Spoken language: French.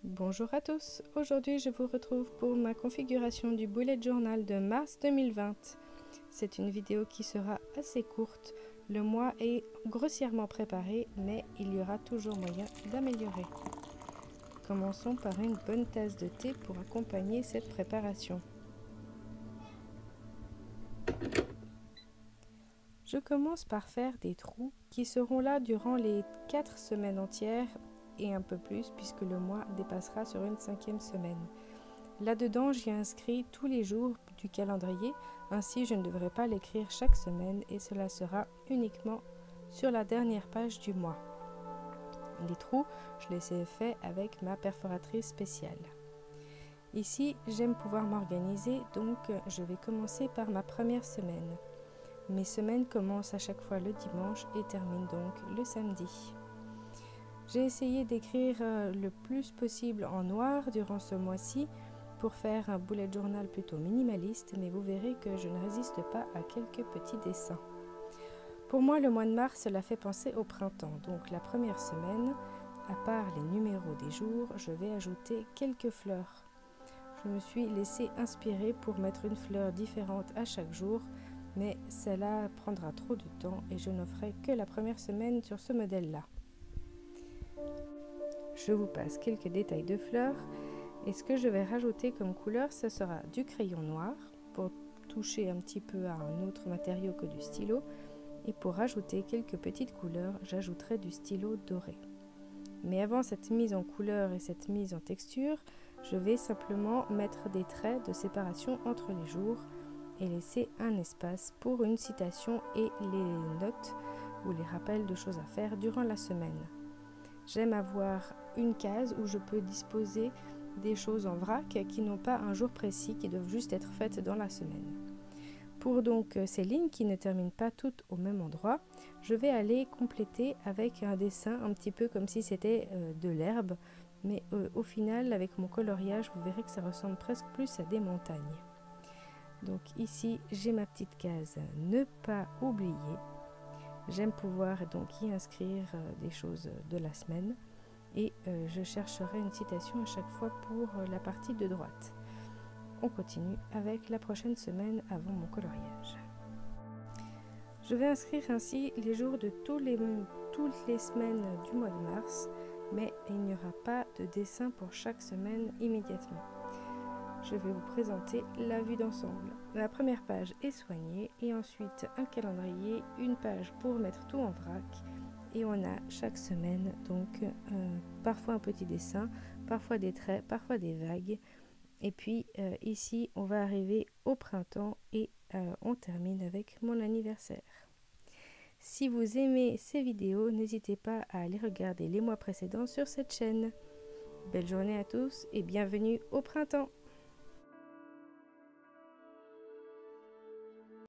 Bonjour à tous, aujourd'hui je vous retrouve pour ma configuration du bullet journal de mars 2020. C'est une vidéo qui sera assez courte, le mois est grossièrement préparé mais il y aura toujours moyen d'améliorer. Commençons par une bonne tasse de thé pour accompagner cette préparation. Je commence par faire des trous qui seront là durant les 4 semaines entières et un peu plus puisque le mois dépassera sur une 5e semaine. Là-dedans, j'y inscris tous les jours du calendrier, ainsi je ne devrai pas l'écrire chaque semaine et cela sera uniquement sur la dernière page du mois. Les trous, je les ai faits avec ma perforatrice spéciale. Ici, j'aime pouvoir m'organiser, donc je vais commencer par ma première semaine. Mes semaines commencent à chaque fois le dimanche et terminent donc le samedi. J'ai essayé d'écrire le plus possible en noir durant ce mois-ci pour faire un bullet journal plutôt minimaliste, mais vous verrez que je ne résiste pas à quelques petits dessins. Pour moi, le mois de mars, cela fait penser au printemps, donc la première semaine, à part les numéros des jours, je vais ajouter quelques fleurs. Je me suis laissée inspirer pour mettre une fleur différente à chaque jour, mais cela prendra trop de temps et je ne ferai que la première semaine sur ce modèle-là. Je vous passe quelques détails de fleurs et ce que je vais rajouter comme couleur, ce sera du crayon noir pour toucher un petit peu à un autre matériau que du stylo et pour rajouter quelques petites couleurs, j'ajouterai du stylo doré. Mais avant cette mise en couleur et cette mise en texture, je vais simplement mettre des traits de séparation entre les jours et laisser un espace pour une citation et les notes ou les rappels de choses à faire durant la semaine. J'aime avoir une case où je peux disposer des choses en vrac qui n'ont pas un jour précis, qui doivent juste être faites dans la semaine. Pour donc ces lignes qui ne terminent pas toutes au même endroit, je vais aller compléter avec un dessin un petit peu comme si c'était de l'herbe, mais au final avec mon coloriage vous verrez que ça ressemble presque plus à des montagnes. Donc ici j'ai ma petite case ne pas oublier. J'aime pouvoir donc y inscrire des choses de la semaine et je chercherai une citation à chaque fois pour la partie de droite. On continue avec la prochaine semaine avant mon coloriage. Je vais inscrire ainsi les jours de toutes les semaines du mois de mars, mais il n'y aura pas de dessin pour chaque semaine immédiatement. Je vais vous présenter la vue d'ensemble. La première page est soignée et ensuite un calendrier, une page pour mettre tout en vrac et on a chaque semaine donc parfois un petit dessin, parfois des traits, parfois des vagues et puis ici on va arriver au printemps et on termine avec mon anniversaire. Si vous aimez ces vidéos, n'hésitez pas à aller regarder les mois précédents sur cette chaîne. Belle journée à tous et bienvenue au printemps!